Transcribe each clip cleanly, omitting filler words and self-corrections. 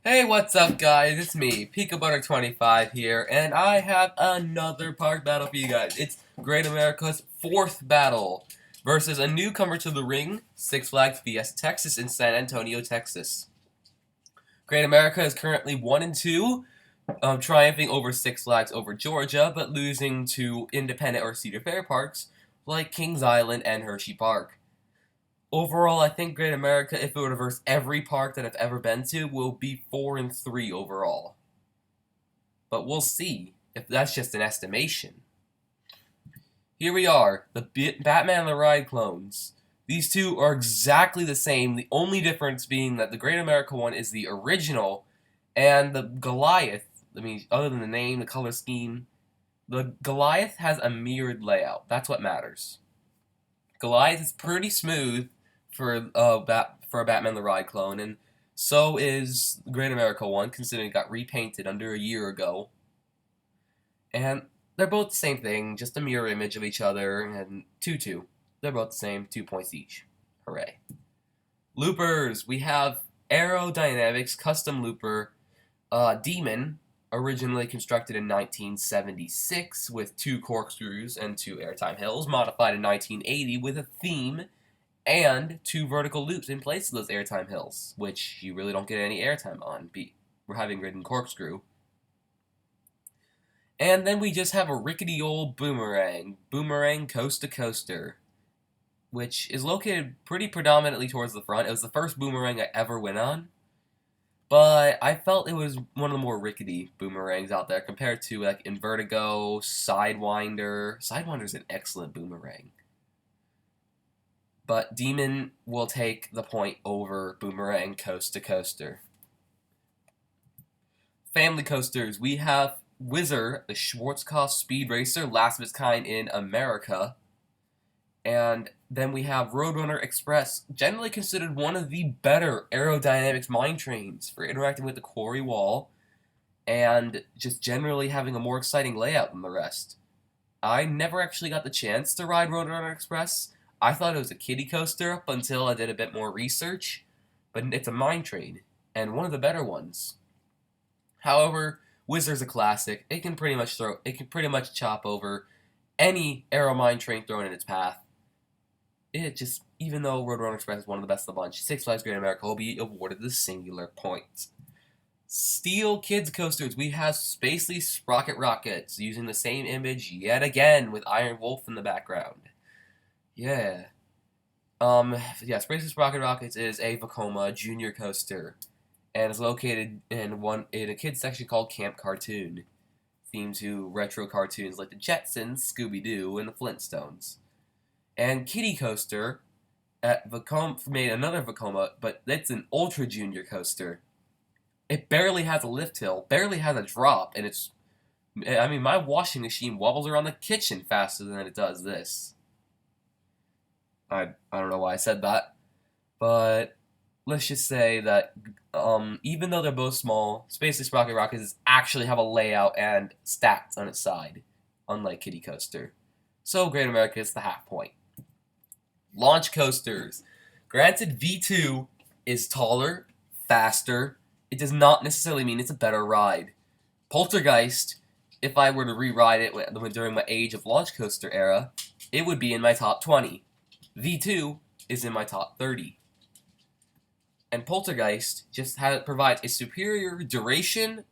Hey, what's up, guys? It's me, PeakaButter25 here, and I have another park battle for you guys. It's Great America's fourth battle versus a newcomer to the ring, Six Flags Fiesta Texas in San Antonio, Texas. Great America is currently 1-2, triumphing over Six Flags over Georgia, but losing to independent or Cedar Fair parks like Kings Island and Hershey Park. Overall, I think Great America, if it were to verse every park that I've ever been to, will be 4-3 overall. But we'll see if that's just an estimation. Here we are, the Batman and the Ride clones. These two are exactly the same, the only difference being that the Great America one is the original, and the Goliath, other than the name, the color scheme, the Goliath has a mirrored layout. That's what matters. Goliath is pretty smooth for a Batman the Ride clone, and so is the Great America one, considering it got repainted under a year ago. And they're both the same thing, just a mirror image of each other, and 2-2. They're both the same, 2 points each. Hooray. Loopers, we have Aerodynamics Custom Looper Demon, originally constructed in 1976 with 2 corkscrews and 2 airtime hills, modified in 1980 with a theme and 2 vertical loops in place of those airtime hills, which you really don't get any airtime on. We're having ridden corkscrew. And then we just have a rickety old boomerang Coast to Coaster, which is located pretty predominantly towards the front. It was the first boomerang I ever went on, but I felt it was one of the more rickety boomerangs out there compared to like Invertigo, Sidewinder. Sidewinder's an excellent boomerang. But Demon will take the point over Boomerang Coast to Coaster. Family coasters, we have Whizzer, the Schwarzkopf Speed Racer, last of its kind in America. And then we have Roadrunner Express, generally considered one of the better aerodynamics mine trains for interacting with the quarry wall and just generally having a more exciting layout than the rest. I never actually got the chance to ride Roadrunner Express. I thought it was a kiddie coaster up until I did a bit more research, but it's a mine train, and one of the better ones. However, Whizzer's a classic. It can pretty much chop over any aero mine train thrown in its path. Even though Roadrunner Express is one of the best of the bunch, Six Flags Great America will be awarded the singular point. Steel Kids Coasters, we have Spacely Sprocket Rockets, using the same image yet again with Iron Wolf in the background. Yeah. Spacely Sprocket Rockets is a Vekoma junior coaster, and is located in a kids section called Camp Cartoon, themed to retro cartoons like the Jetsons, Scooby-Doo, and the Flintstones. And Kiddie Coaster at Vekoma made another Vekoma, but it's an ultra junior coaster. It barely has a lift hill, barely has a drop, and my washing machine wobbles around the kitchen faster than it does this. I don't know why I said that, but let's just say that even though they're both small, Spacely Sprocket Rockets actually have a layout and stats on its side, unlike Kiddie Coaster. So Great America is the half point. Launch coasters. Granted, V2 is taller, faster. It does not necessarily mean it's a better ride. Poltergeist, if I were to re-ride it during my age of launch coaster era, it would be in my top 20. V2 is in my top 30. And Poltergeist provides a superior duration,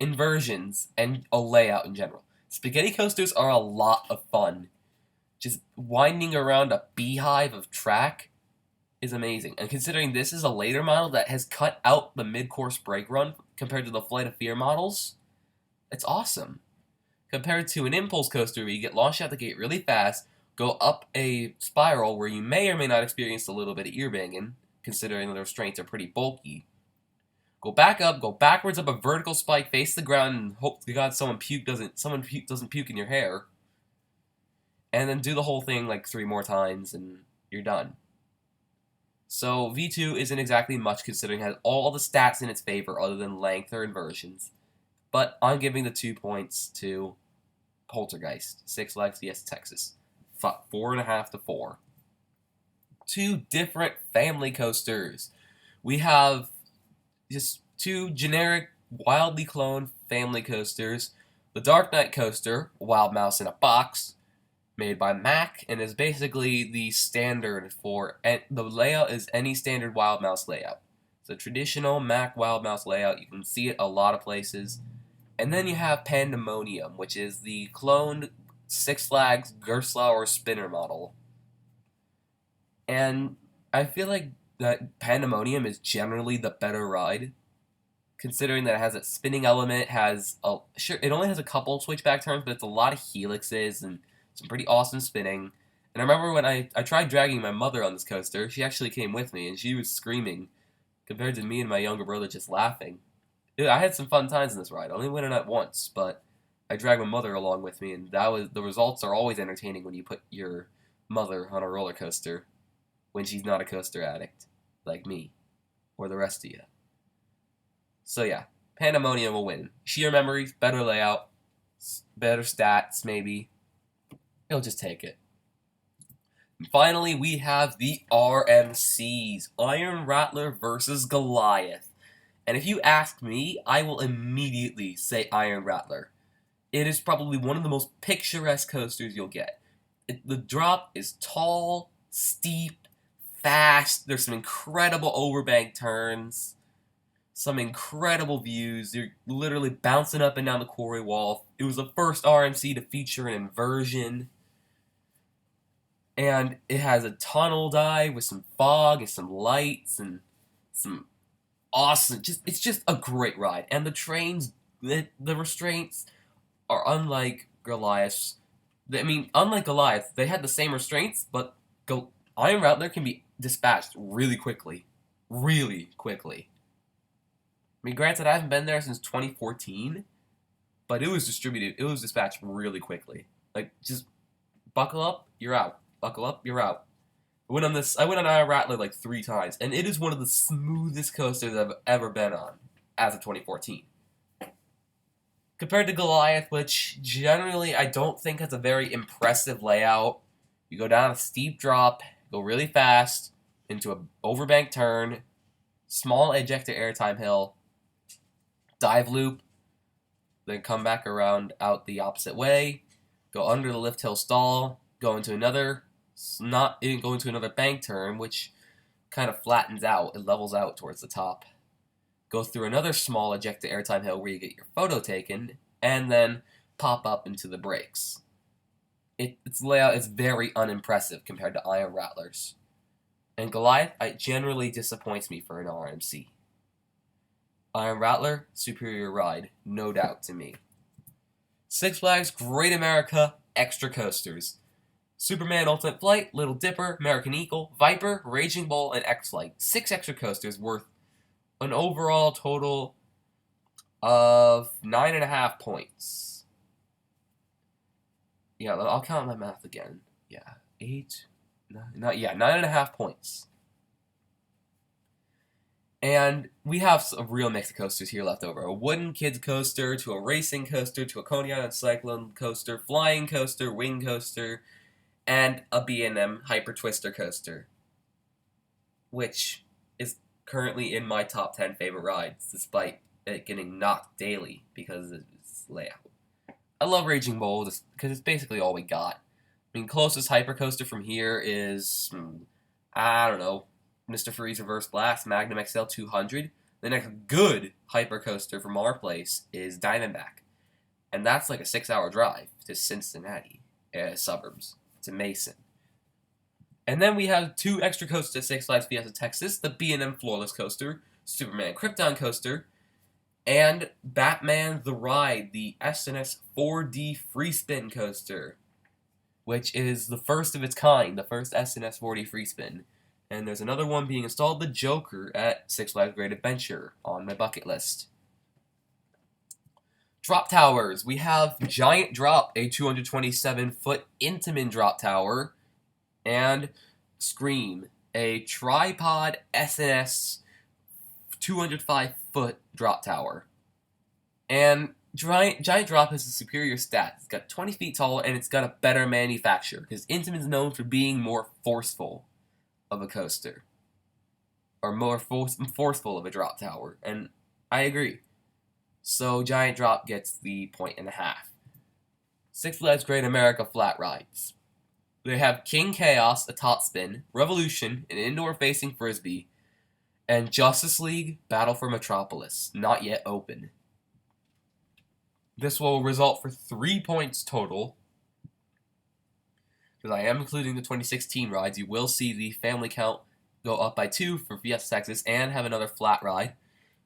inversions, and a layout in general. Spaghetti coasters are a lot of fun. Just winding around a beehive of track is amazing. And considering this is a later model that has cut out the mid-course brake run compared to the Flight of Fear models, it's awesome. Compared to an impulse coaster where you get launched out the gate really fast, go up a spiral where you may or may not experience a little bit of ear banging, considering the restraints are pretty bulky. Go back up, go backwards up a vertical spike, face the ground, and hope to God someone doesn't puke in your hair. And then do the whole thing like 3 more times, and you're done. So V2 isn't exactly much, considering it has all the stats in its favor other than length or inversions. But I'm giving the 2 points to Poltergeist, Six Flags Fiesta Texas. 4.5 to 4. 2 different family coasters. We have just two generic, wildly cloned family coasters. The Dark Knight coaster, Wild Mouse in a Box, made by Mac, and is basically the standard for, the layout is any standard Wild Mouse layout. It's a traditional Mac Wild Mouse layout. You can see it a lot of places. And then you have Pandemonium, which is the cloned Six Flags Gerstlauer spinner model. And I feel like that Pandemonium is generally the better ride, considering that it has a spinning element, it only has a couple switchback turns, but it's a lot of helixes and some pretty awesome spinning. And I remember when I tried dragging my mother on this coaster, she actually came with me, and she was screaming, compared to me and my younger brother just laughing. I had some fun times in this ride. I only went on it once, but I dragged my mother along with me, and the results are always entertaining when you put your mother on a roller coaster when she's not a coaster addict, like me, or the rest of you. So yeah, Pandemonium will win. Sheer memories, better layout, better stats, maybe. He'll just take it. And finally, we have the RMCs, Iron Rattler versus Goliath. And if you ask me, I will immediately say Iron Rattler. It is probably one of the most picturesque coasters you'll get. The drop is tall, steep, fast. There's some incredible overbank turns, some incredible views. You're literally bouncing up and down the quarry wall. It was the first RMC to feature an inversion. And it has a tunnel dive with some fog and some lights and some awesome, it's just a great ride. And the trains, the restraints are unlike Goliath's. Unlike Goliath, they had the same restraints, but Iron Rattler can be dispatched really quickly. Really quickly. Granted, I haven't been there since 2014, but it was dispatched really quickly. Just buckle up, you're out. Buckle up, you're out. I went on Iron Rattler like 3 times, and it is one of the smoothest coasters I've ever been on as of 2014. Compared to Goliath, which generally I don't think has a very impressive layout. You go down a steep drop, go really fast, into an overbank turn, small ejector airtime hill, dive loop, then come back around out the opposite way, go under the lift hill stall, go into another bank turn, which kind of flattens out, it levels out towards the top. Go through another small ejector airtime hill where you get your photo taken, and then pop up into the brakes. Its layout is very unimpressive compared to Iron Rattlers. And Goliath, it generally disappoints me for an RMC. Iron Rattler, superior ride, no doubt to me. Six Flags Great America Extra Coasters. Superman Ultimate Flight, Little Dipper, American Eagle, Viper, Raging Bull, and X-Flight. 6 extra coasters worth an overall total of 9.5 points. Yeah, I'll count my math again. Yeah, 9.5 points. And we have a real mix of coasters here left over. A wooden kids coaster, to a racing coaster, to a Coney Island cyclone coaster, flying coaster, wing coaster, and a B&M Hyper Twister coaster, which is currently in my top 10 favorite rides, despite it getting knocked daily because of its layout. I love Raging Bull because it's basically all we got. Closest hyper coaster from here is, I don't know, Mr. Freeze Reverse Blast, Magnum XL 200. The next good hyper coaster from our place is Diamondback, and that's like a 6-hour drive to Cincinnati suburbs, to Mason. And then we have 2 extra coasters at Six Flags Fiesta Texas, the B&M Floorless Coaster, Superman Krypton Coaster, and Batman The Ride, the S&S 4D Free Spin Coaster, which is the first of its kind, the first S&S 4D Free Spin. And there's another one being installed, the Joker, at Six Flags Great Adventure on my bucket list. Drop towers. We have Giant Drop, a 227-foot Intamin drop tower, and Scream, a tripod S&S 205-foot drop tower. And Giant Drop has a superior stat. It's got 20 feet tall, and it's got a better manufacture, because Intamin's known for being more forceful of a coaster, or more forceful of a drop tower. And I agree. So Giant Drop gets the 1.5. Six Flags Great America Flat Rides. They have King Chaos, a top spin, Revolution, an indoor-facing frisbee, and Justice League Battle for Metropolis, not yet open. This will result for 3 points total. Because I am including the 2016 rides, you will see the family count go up by 2 for Fiesta Texas and have another flat ride,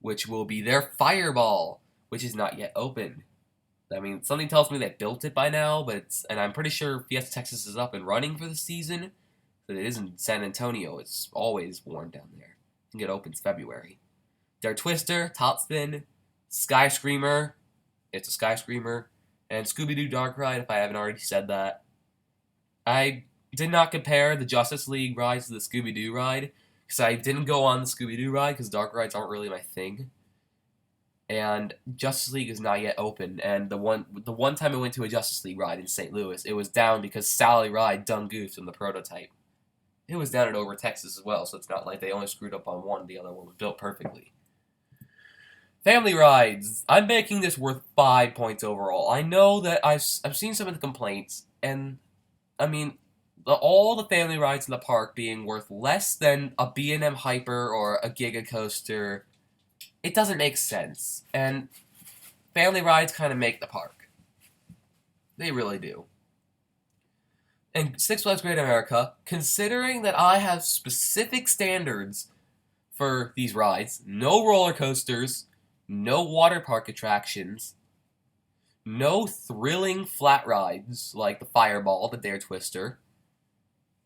which will be their Fireball, which is not yet open. I mean, something tells me they built it by now, and I'm pretty sure Fiesta Texas is up and running for the season. But it is in San Antonio. It's always warm down there. I think it opens February. Their Twister, Top Spin, Sky Screamer. It's a Sky Screamer. And Scooby-Doo Dark Ride, if I haven't already said that. I did not compare the Justice League rides to the Scooby-Doo ride, because I didn't go on the Scooby-Doo ride, because dark rides aren't really my thing. And Justice League is not yet open, and the one time I went to a Justice League ride in St. Louis, it was down because Sally Ride done goofed in the prototype. It was down at Over Texas as well, so it's not like they only screwed up on one, the other one was built perfectly. Family rides. I'm making this worth 5 points overall. I know that I've seen some of the complaints, and I mean, all the family rides in the park being worth less than a B&M Hyper or a Giga Coaster, it doesn't make sense. And family rides kind of make the park. They really do. And Six Flags Great America, considering that I have specific standards for these rides, no roller coasters, no water park attractions, no thrilling flat rides like the Fireball, the Dare Twister,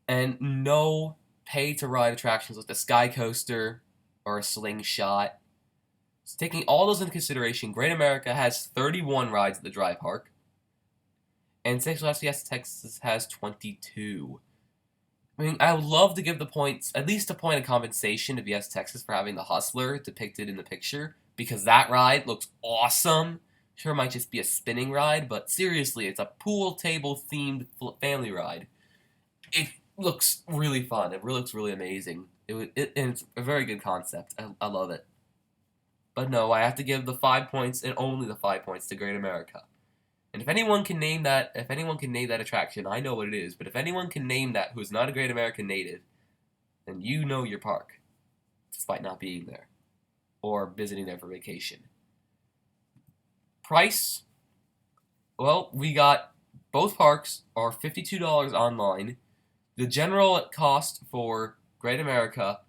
and no pay-to-ride attractions like the Sky Coaster or a Slingshot. So taking all those into consideration, Great America has 31 rides at the dry park, and Six Flags Fiesta Texas has 22. I mean, I would love to give the points, at least a point of compensation to Fiesta Texas for having the Hustler depicted in the picture, because that ride looks awesome. Sure, it might just be a spinning ride, but seriously, it's a pool table themed family ride. It looks really fun. It really looks really amazing. And it's a very good concept. I love it. But no, I have to give the 5 points and only the 5 points to Great America. And if anyone can name that, attraction, I know what it is. But if anyone can name that who is not a Great American native, then you know your park, despite not being there or visiting there for vacation. Price, well, we got both parks are $52 online. The general cost for Great America,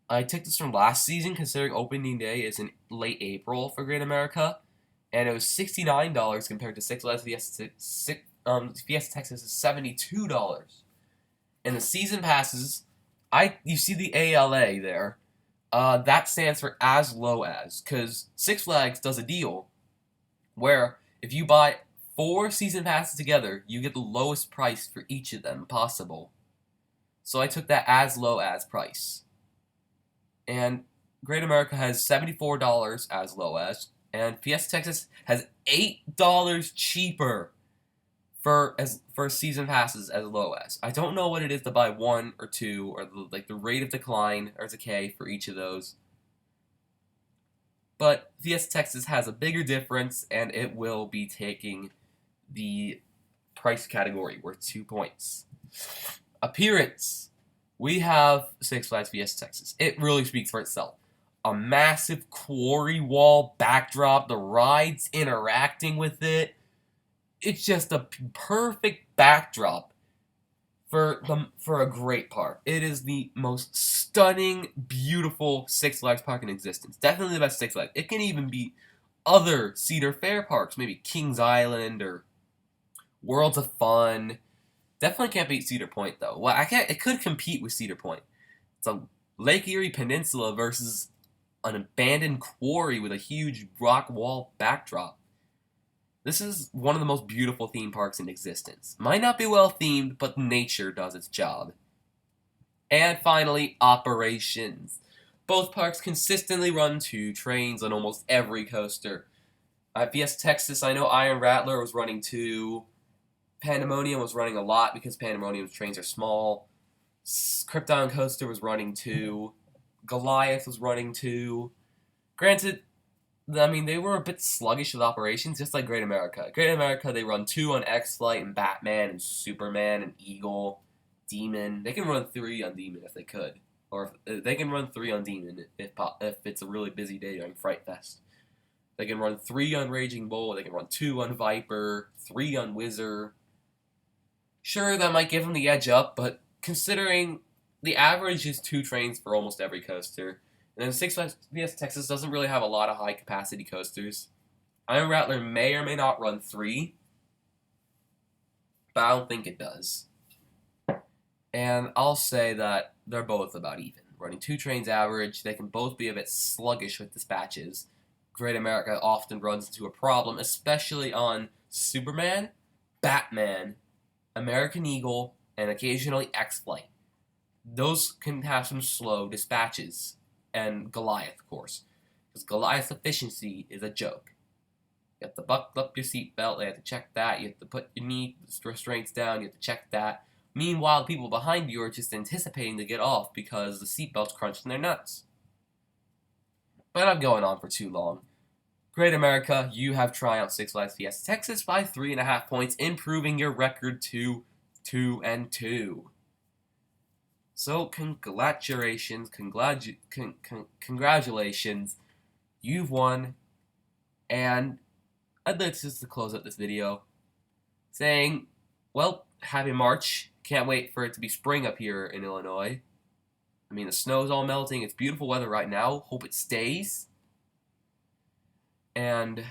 I took this from last season, considering opening day is in late April for Great America, and it was $69 compared to Six Flags Fiesta Texas is $72. And the season passes, you see the ALA there. That stands for as low as, because Six Flags does a deal where if you buy 4 season passes together, you get the lowest price for each of them possible. So I took that as low as price. And Great America has $74 as low as, and Fiesta Texas has $8 cheaper for season passes as low as. I don't know what it is to buy 1 or 2, or the rate of decline or decay for each of those. But Fiesta Texas has a bigger difference, and it will be taking the price category worth 2 points. Appearance. We have Six Flags Fiesta Texas. It really speaks for itself. A massive quarry wall backdrop, the rides interacting with it. It's just a perfect backdrop for a great park. It is the most stunning, beautiful Six Flags park in existence. Definitely the best Six Flags. It can even beat other Cedar Fair parks, maybe Kings Island or Worlds of Fun. Definitely can't beat Cedar Point though. Well, it could compete with Cedar Point. It's a Lake Erie Peninsula versus an abandoned quarry with a huge rock wall backdrop. This is one of the most beautiful theme parks in existence. Might not be well themed, but nature does its job. And finally, operations. Both parks consistently run 2 trains on almost every coaster. At Fiesta Texas, I know Iron Rattler was running 2. Pandemonium was running a lot because Pandemonium's trains are small. Krypton Coaster was running 2. Goliath was running 2. Granted, I mean, they were a bit sluggish with operations, just like Great America. Great America, they run 2 on X-Flight and Batman and Superman and Eagle, Demon. They can run 3 on Demon if they could. Or they can run 3 on Demon if it's a really busy day during Fright Fest. They can run 3 on Raging Bull, they can run 2 on Viper, 3 on Whizzer. Sure, that might give them the edge up, but considering the average is 2 trains for almost every coaster, and then Six Flags Fiesta Texas doesn't really have a lot of high capacity coasters. Iron Rattler may or may not run 3, but I don't think it does. And I'll say that they're both about even. Running 2 trains average, they can both be a bit sluggish with dispatches. Great America often runs into a problem, especially on Superman, Batman, American Eagle, and occasionally X-Flight. Those can have some slow dispatches. And Goliath, of course. Because Goliath's efficiency is a joke. You have to buckle up your seatbelt, you have to check that, you have to put your knee restraints down, you have to check that. Meanwhile, people behind you are just anticipating to get off because the seatbelt's crunching their nuts. But I'm going on for too long. Great America, you have triumphed Six Flags Fiesta Texas by 3.5 points, improving your record to 2-2. So congratulations, congratulations, you've won, and I'd like just to close up this video saying, well, happy March, can't wait for it to be spring up here in Illinois. I mean, the snow's all melting, it's beautiful weather right now, hope it stays, and,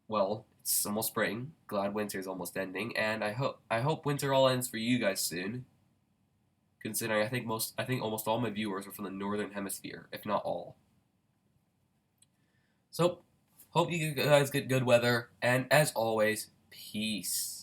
well, it's almost spring, glad winter's almost ending, and I hope winter all ends for you guys soon. Considering I think almost all my viewers are from the northern hemisphere, if not all. So, hope you guys get good weather, and as always, peace.